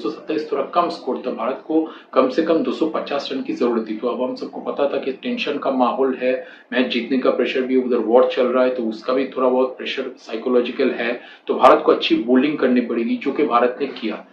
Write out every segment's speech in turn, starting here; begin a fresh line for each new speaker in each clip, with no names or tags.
227 थोड़ा कम स्कोर था, भारत को कम से कम 250 रन की जरूरत थी। तो अब हम सबको पता था कि टेंशन का माहौल है, मैच जीतने का प्रेशर भी, उधर वॉर चल रहा है तो उसका भी थोड़ा बहुत प्रेशर साइकोलॉजिकल है। तो भारत को अच्छी बोलिंग करनी पड़ेगी, जो कि भारत ने किया।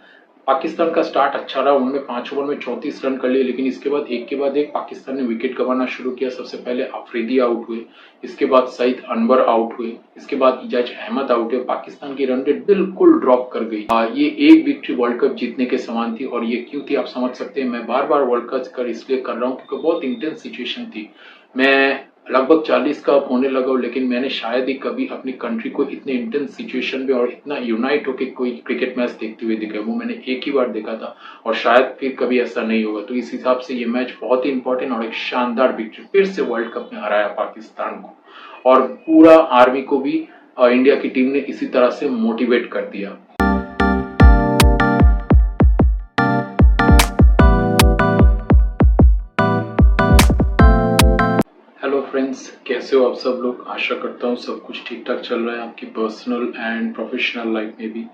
पाकिस्तान का स्टार्ट अच्छा रहा, उन्होंने 5 ओवर में 34 रन कर लिए, लेकिन इसके बाद एक के बाद एक पाकिस्तान ने विकेट गंवाना शुरू किया। सबसे पहले अफरीदी आउट हुए, इसके बाद सईद अनवर आउट हुए, इसके बाद इजाज अहमद आउट हुए। पाकिस्तान की रन रेट बिल्कुल ड्रॉप कर गई। ये एक विक्ट्री वर्ल्ड कप जीतने के समान थी, और ये क्यों थी आप समझ सकते हैं। मैं बार बार वर्ल्ड कप कर इसलिए कर रहा हूँ क्योंकि बहुत इंटेंस सिचुएशन थी। मैं लगभग 40 का होने लगा हूं, लेकिन मैंने शायद ही कभी अपनी कंट्री को इतने इंटेंस सिचुएशन में और इतना यूनाइट होकर कोई क्रिकेट मैच देखते हुए देखा। वो मैंने एक ही बार देखा था, और शायद फिर कभी ऐसा नहीं होगा। तो इस हिसाब से ये मैच बहुत ही इंपॉर्टेंट और एक शानदार विक्ट्री, फिर से वर्ल्ड कप में हराया पाकिस्तान को, और पूरा आर्मी को भी इंडिया की टीम ने इसी तरह से मोटिवेट कर दिया। हेलो फ्रेंड्स, कैसे हो आप सब लोग। आशा करता हूँ सब कुछ ठीक ठाक चल रहा है आपकी पर्सनल एंड प्रोफेशनल लाइफ में भी।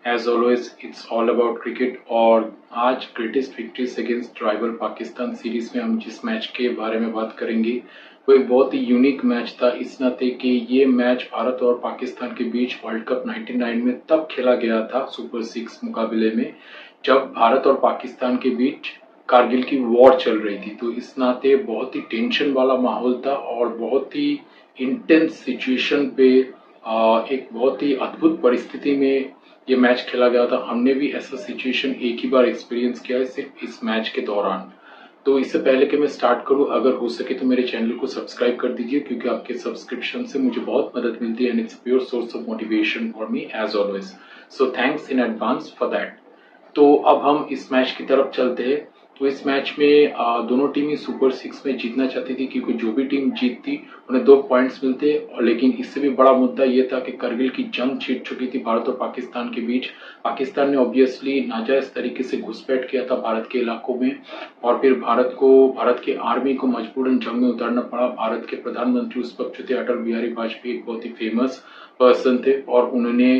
As always it's all about cricket, और आज greatest victories against rival Pakistan series में हम जिस मैच के बारे में बात करेंगे वो एक बहुत ही यूनिक मैच था, इस नाते कि ये मैच भारत और पाकिस्तान के बीच वर्ल्ड कप 99 में तब खेला गया था सुपर 6 मुकाबले में, जब भारत और पाकिस्तान के बीच कारगिल की वॉर चल रही थी। तो इस नाते बहुत ही टेंशन वाला माहौल था, और बहुत ही इंटेंस सिचुएशन पे एक बहुत ही अद्भुत परिस्थिति में ये मैच खेला गया था। हमने भी ऐसा सिचुएशन एक ही बार एक्सपीरियंस किया है, सिर्फ इस मैच के दौरान। तो इससे पहले कि मैं स्टार्ट करूं, अगर हो सके तो मेरे चैनल को सब्सक्राइब कर दीजिए, क्योंकि आपके सब्सक्रिप्शन से मुझे बहुत मदद मिलती है, and it's pure source of motivation for me as always. So thanks in advance for that. तो अब हम इस मैच की तरफ चलते हैं। तो इस मैच में दोनों टीमें सुपर 6 में जीतना चाहती थी, क्योंकि जो भी टीम जीतती उन्हें 2 पॉइंट्स मिलते। और लेकिन इससे भी बड़ा मुद्दा ये था कि करगिल की जंग छिड़ चुकी थी भारत और पाकिस्तान के बीच। पाकिस्तान ने ऑब्वियसली नाजायज तरीके से घुसपैठ किया था भारत के इलाकों में, और फिर भारत के आर्मी को मजबूरन जंग में उतारना पड़ा। भारत के प्रधानमंत्री उस वक्त जो थे अटल बिहारी वाजपेयी, एक बहुत ही फेमस पर्सन थे, और उन्होंने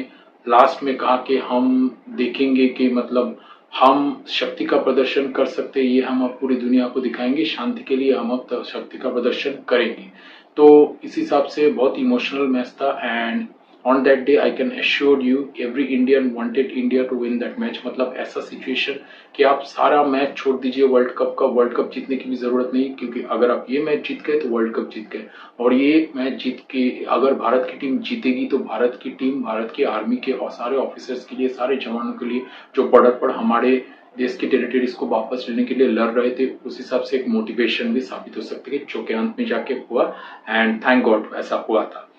लास्ट में कहा कि हम देखेंगे कि मतलब हम शक्ति का प्रदर्शन कर सकते हैं, ये हम अब पूरी दुनिया को दिखाएंगे, शांति के लिए हम अब शक्ति का प्रदर्शन करेंगे। तो इस हिसाब से बहुत इमोशनल मैच था, and on that day I can assure you every Indian wanted India to win that match. मतलब ऐसा सिचुएशन कि आप सारा मैच छोड़ दीजिए वर्ल्ड कप का, वर्ल्ड कप जीतने की भी जरूरत नहीं, क्योंकि अगर आप ये मैच जीत गए तो वर्ल्ड कप जीत गए। और ये मैच जीत के अगर भारत की टीम जीतेगी तो भारत की टीम भारत की आर्मी के और सारे ऑफिसर्स के लिए, सारे जवानों के लिए जो बड़े पड़ हमारे देश की टेरिटरीज को वापस लेने के लिए लड़ रहे थे, उस हिसाब से एक मोटिवेशन भी साबित हो सकती है, जो कि अंत में जाके हुआ, एंड थैंक गॉड ऐसा हुआ था।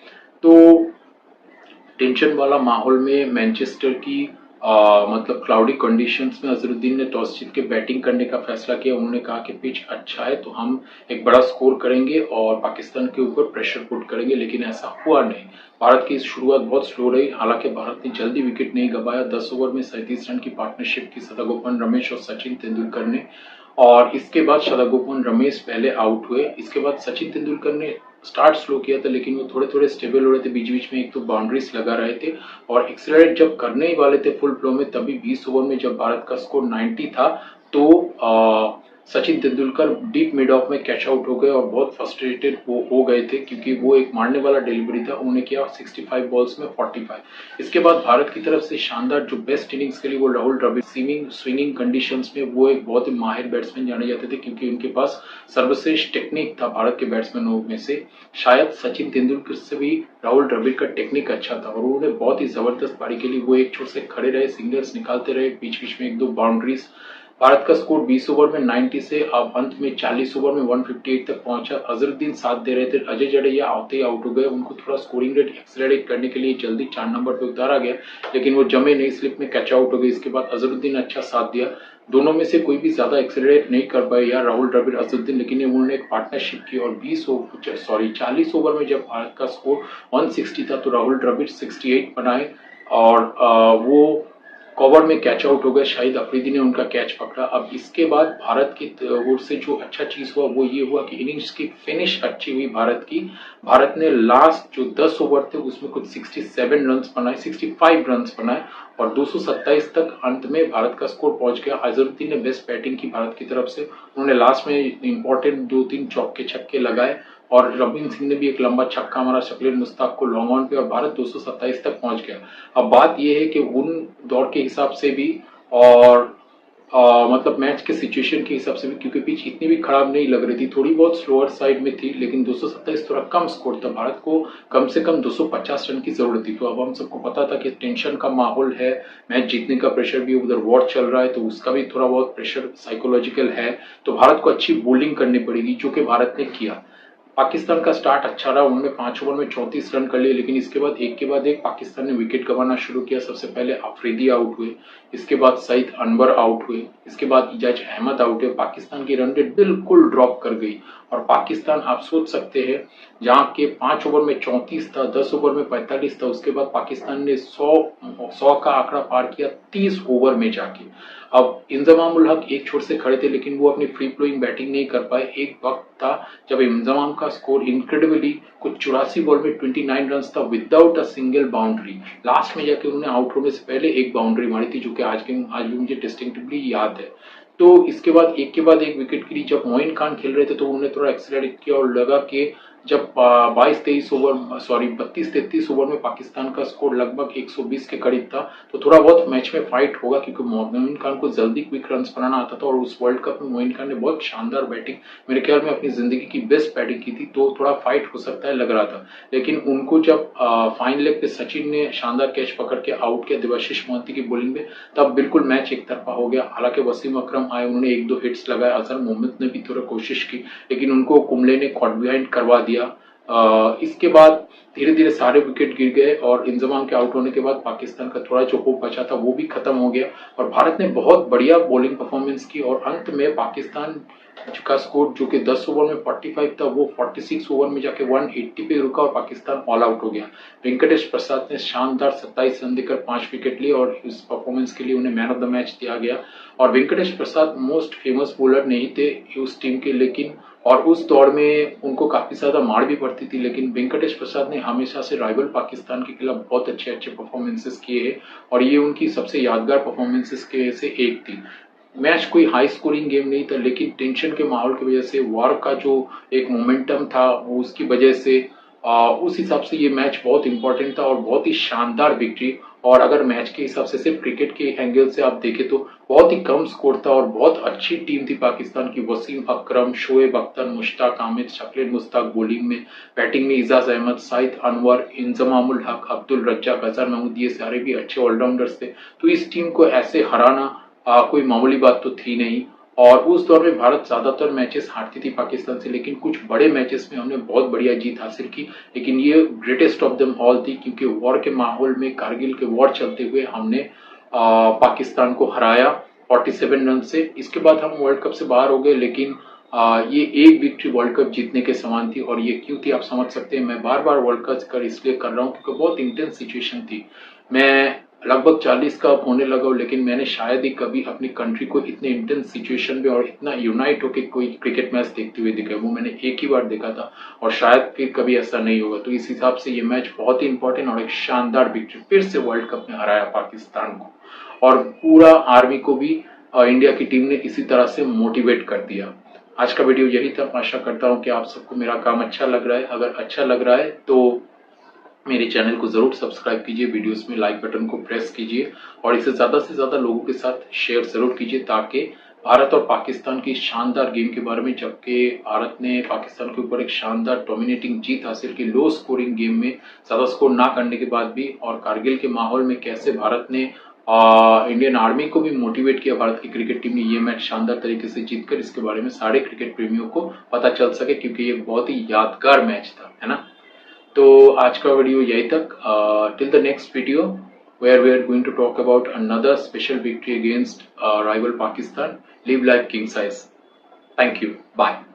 तो टेंशन वाला माहौल में मैनचेस्टर की मतलब क्लाउडी कंडीशंस में अजहरुद्दीन ने टॉस जीत के बैटिंग करने का फैसला किया। उन्होंने कहा कि पिच अच्छा है तो हम एक बड़ा स्कोर करेंगे और पाकिस्तान के ऊपर प्रेशर पुट करेंगे, लेकिन ऐसा हुआ नहीं। भारत की शुरुआत बहुत स्लो रही, हालांकि भारत ने जल्दी विकेट नहीं गंवाया। 10 ओवर में 37 रन की पार्टनरशिप की शतगोपन रमेश और सचिन तेंदुलकर ने, और इसके बाद शतगोपन रमेश पहले आउट हुए। इसके बाद सचिन तेंदुलकर ने स्टार्ट स्लो किया था, लेकिन वो थोड़े थोड़े स्टेबल हो रहे थे, बीच बीच में एक तो बाउंड्रीज लगा रहे थे, और एक्सेलरेट जब करने ही वाले थे फुल फ्लो में, तभी 20 ओवर में जब भारत का स्कोर 90 था तो Sachin Tendulkar deep mid of में कैच आउट हो गए, और बहुत फ्रस्ट्रेटेड वो हो गए थे, क्योंकि वो एक मारने वाला डिलीवरी था। उन्होंने किया 65 बॉल्स में 45। इसके बाद भारत की तरफ से शानदार जो बेस्ट इनिंग्स के लिए वो राहुल द्रविड़, स्विंगिंग कंडीशंस में वो एक बहुत ही माहिर बैट्समैन जाने जाते थे, क्योंकि उनके पास सर्वश्रेष्ठ टेक्निक था भारत के बैट्समैनों में से। शायद सचिन तेंदुलकर से भी राहुल द्रविड़ का टेक्निक अच्छा था, और उन्होंने बहुत ही जबरदस्त पारी के लिए वो एक छोर से खड़े रहे, सिंगल्स निकालते रहे, बीच बीच में एक दो बाउंड्रीज। भारत का स्कोर 20 ओवर में 90 से अब अंत में 40 ओवर में 158 तक पहुंचा। अजहरुद्दीन साथ दे रहे थे, अजय जडेजा आते ही आउट हो गए। उनको थोड़ा स्कोरिंग रेट एक्सेलरेट करने के लिए जल्दी 4 नंबर पे उतारा गया, लेकिन वो जमे नहीं, स्लिप में कैच आउट हो गए। इसके बाद अजहरुद्दीन अच्छा साथ दिया, दोनों में से कोई भी ज्यादा एक्सेलरेट नहीं कर पाए यार, राहुल द्रविड़ अजहरुद्दीन, लेकिन उन्होंने एक पार्टनरशिप की। और 40 ओवर में जब भारत का स्कोर 160 था तो राहुल द्रविड़ 68 बनाए, और वो कवर में कैच आउट हो गए, शाहिद अफरीदी ने उनका कैच पकड़ा। अब इसके बाद भारत की ओर से जो अच्छा चीज हुआ वो ये हुआ कि इनिंग्स की फिनिश अच्छी हुई भारत की। भारत ने लास्ट जो 10 ओवर थे उसमें कुछ 67 रन बनाए, 65 रन बनाए और 227 तक अंत में भारत का स्कोर पहुंच गया। अजहरुद्दीन ने बेस्ट बैटिंग की भारत की तरफ से, उन्होंने लास्ट में इंपॉर्टेंट 2-3 चौके छक्के लगाए और रविंद्र सिंह ने भी एक लंबा छक्का मारा शकील मुश्ताक को लॉन्ग ऑन पे और भारत 227 तक पहुंच गया। अब बात यह है कि उन दौर के हिसाब से भी और मतलब मैच के सिचुएशन के हिसाब से भी, क्योंकि पिच इतनी भी खराब नहीं लग रही थी, थोड़ी बहुत स्लोअर साइड में थी, लेकिन 227 थोड़ा कम स्कोर था। भारत को कम से कम 250 रन की जरूरत थी। तो अब हम सबको पता था कि टेंशन का माहौल है, मैच जीतने का प्रेशर भी, उधर वॉर चल रहा है तो उसका भी थोड़ा बहुत प्रेशर साइकोलॉजिकल है। तो भारत को अच्छी बोलिंग करनी पड़ेगी, जो कि भारत ने किया। पाकिस्तान का स्टार्ट अच्छा रहा, उन्होंने 5 ओवर में 34 रन कर लिए, लेकिन इसके बाद एक के बाद एक पाकिस्तान ने विकेट गंवाना शुरू किया। सबसे पहले अफरीदी आउट हुए, इसके बाद सईद अनवर आउट हुए, इसके बाद इजाज अहमद आउट हुए। पाकिस्तान की रन रेट बिल्कुल ड्रॉप कर गई और पाकिस्तान, आप सोच सकते हैं, जहां के 5 ओवर में 34 था, 10 ओवर में 45 था, उसके बाद पाकिस्तान ने 100 का आंकड़ा पार किया 30 ओवर में जाके। अब इंजमाम उल हक एक छोर से खड़े थे, लेकिन वो अपनी फ्री फ्लोइंग बैटिंग नहीं कर पाए। एक वक्त था जब इंजमाम का स्कोर इनक्रेडिबली कुछ 84 बॉल में 29 रन था without a single boundary. Last में जाके उन्होंने आउट होने से पहले एक बाउंड्री मारी थी, जो कि आज भी मुझे डिस्टिंक्टिवली याद है। तो इसके बाद एक के बाद एक विकेट गिरी। जब मोइन खान खेल रहे थे तो उन्होंने थोड़ा एक्सीलरेट किया और लगा कि जब 22-23 ओवर, सॉरी 32-33 ओवर में पाकिस्तान का स्कोर लगभग 120 के करीब था, तो थोड़ा बहुत मैच में फाइट होगा, क्योंकि मोइन खान को जल्दी क्विक रन बनाना आता था और उस वर्ल्ड कप में मोइन खान ने बहुत शानदार बैटिंग, मेरे ख्याल में अपनी जिंदगी की बेस्ट बैटिंग की थी, तो थोड़ा फाइट हो सकता है लग रहा था। लेकिन उनको जब फाइन लेग पे सचिन ने शानदार कैच पकड़ के आउट किया देवाशीष मोहंती की बॉलिंग में, तब बिल्कुल मैच एक तरफा हो गया। हालांकि वसीम अकरम आए, उन्होंने 1-2 हिट्स लगाए, अजहर मोहम्मद ने भी थोड़ा कोशिश की, लेकिन उनको कुंबले ने कॉट बिहाइंड करवा दिया। इसके बाद धीरे धीरे सारे विकेट गिर गए और इंजमाम के आउट होने के बाद पाकिस्तान का थोड़ा जो होप बचा था वो भी खत्म हो गया और भारत ने बहुत बढ़िया बॉलिंग परफॉर्मेंस की और अंत में पाकिस्तान का स्कोर जो कि 10 ओवर में 45 था, वो 46 ओवर में जाके 180 पे रुका और पाकिस्तान ऑल आउट हो गया। वेंकटेश प्रसाद ने शानदार 27 रन देकर 5 विकेट लिए और इस परफॉर्मेंस के लिए उन्हें मैन ऑफ द मैच दिया गया। और वेंकटेश प्रसाद मोस्ट फेमस बॉलर नहीं थे उस टीम के, लेकिन और उस दौर में उनको काफी ज्यादा मार भी पड़ती थी, लेकिन वेंकटेश प्रसाद ने हमेशा से राइवल पाकिस्तान के खिलाफ बहुत अच्छे अच्छे परफॉर्मेंसेस किए हैं और ये उनकी सबसे यादगार परफॉर्मेंसेस के से एक थी। मैच कोई हाई स्कोरिंग गेम नहीं था, लेकिन टेंशन के माहौल की वजह से, वॉर का जो एक मोमेंटम था वो उसकी वजह से उस हिसाब से ये मैच बहुत इंपॉर्टेंट था और बहुत ही शानदार विक्ट्री। और अगर मैच के हिसाब से सिर्फ क्रिकेट के एंगल से आप देखें तो बहुत ही कम स्कोर था और बहुत अच्छी टीम थी पाकिस्तान की। वसीम अकरम, शोएब अख्तर, मुश्ताक अहमद, शकील मुश्ताक बॉलिंग में, बैटिंग में इजाज अहमद, सईद अनवर, इंजमाम उल हक, अब्दुल रज्जाक, अजहर महमूद, ये सारे भी अच्छे ऑलराउंडर्स थे। तो इस टीम को ऐसे हराना कोई मामूली बात तो थी नहीं। और उस दौर में भारत ज्यादातर मैचेस हारती थी पाकिस्तान से, लेकिन कुछ बड़े मैचेस में हमने बहुत बढ़िया जीत हासिल की। लेकिन ये ग्रेटेस्ट ऑफ देम ऑल थी, क्योंकि वॉर के माहौल में, कारगिल के वॉर चलते हुए हमने पाकिस्तान को हराया 47 रन से। इसके बाद हम वर्ल्ड कप से बाहर हो गए, लेकिन ये एक विक्ट्री वर्ल्ड कप जीतने के समान थी। और ये क्यों थी आप समझ सकते हैं। मैं बार बार वर्ल्ड कप इसलिए कर रहा हूँ क्योंकि बहुत इंटेंस सिचुएशन थी। मैं लगभग 40 का होने लगा हूं, लेकिन मैंने शायद ही कभी अपनी कंट्री को इतने इंटेंस सिचुएशन में और इतना यूनाइट होकर कोई क्रिकेट मैच देखते हुए दिखा। वो मैंने एक ही बार देखा था और शायद फिर कभी ऐसा नहीं होगा। तो इस हिसाब से ये मैच बहुत ही इंपॉर्टेंट और एक शानदार विक्ट्री, फिर से वर्ल्ड कप में हराया पाकिस्तान को और पूरा आर्मी को भी इंडिया की टीम ने इसी तरह से मोटिवेट कर दिया। आज का वीडियो यही था। आशा करता हूँ कि आप सबको मेरा काम अच्छा लग रहा है। अगर अच्छा लग रहा है तो मेरे चैनल को जरूर सब्सक्राइब कीजिए, वीडियोस में लाइक बटन को प्रेस कीजिए और इसे ज्यादा से ज्यादा लोगों के साथ शेयर जरूर कीजिए, ताकि भारत और पाकिस्तान की शानदार गेम के बारे में, जबकि भारत ने पाकिस्तान के ऊपर एक शानदार डोमिनेटिंग जीत हासिल की लो स्कोरिंग गेम में, ज्यादा स्कोर ना करने के बाद भी, और कारगिल के माहौल में कैसे भारत ने इंडियन आर्मी को भी मोटिवेट किया। भारत की क्रिकेट टीम ने ये मैच शानदार तरीके से जीतकर, इसके बारे में सारे क्रिकेट प्रेमियों को पता चल सके, क्योंकि ये बहुत ही यादगार मैच था, है ना। तो आज का वीडियो यही तक। Till the next video where we are going to talk about another special victory against rival Pakistan. Live life king size. Thank you. Bye.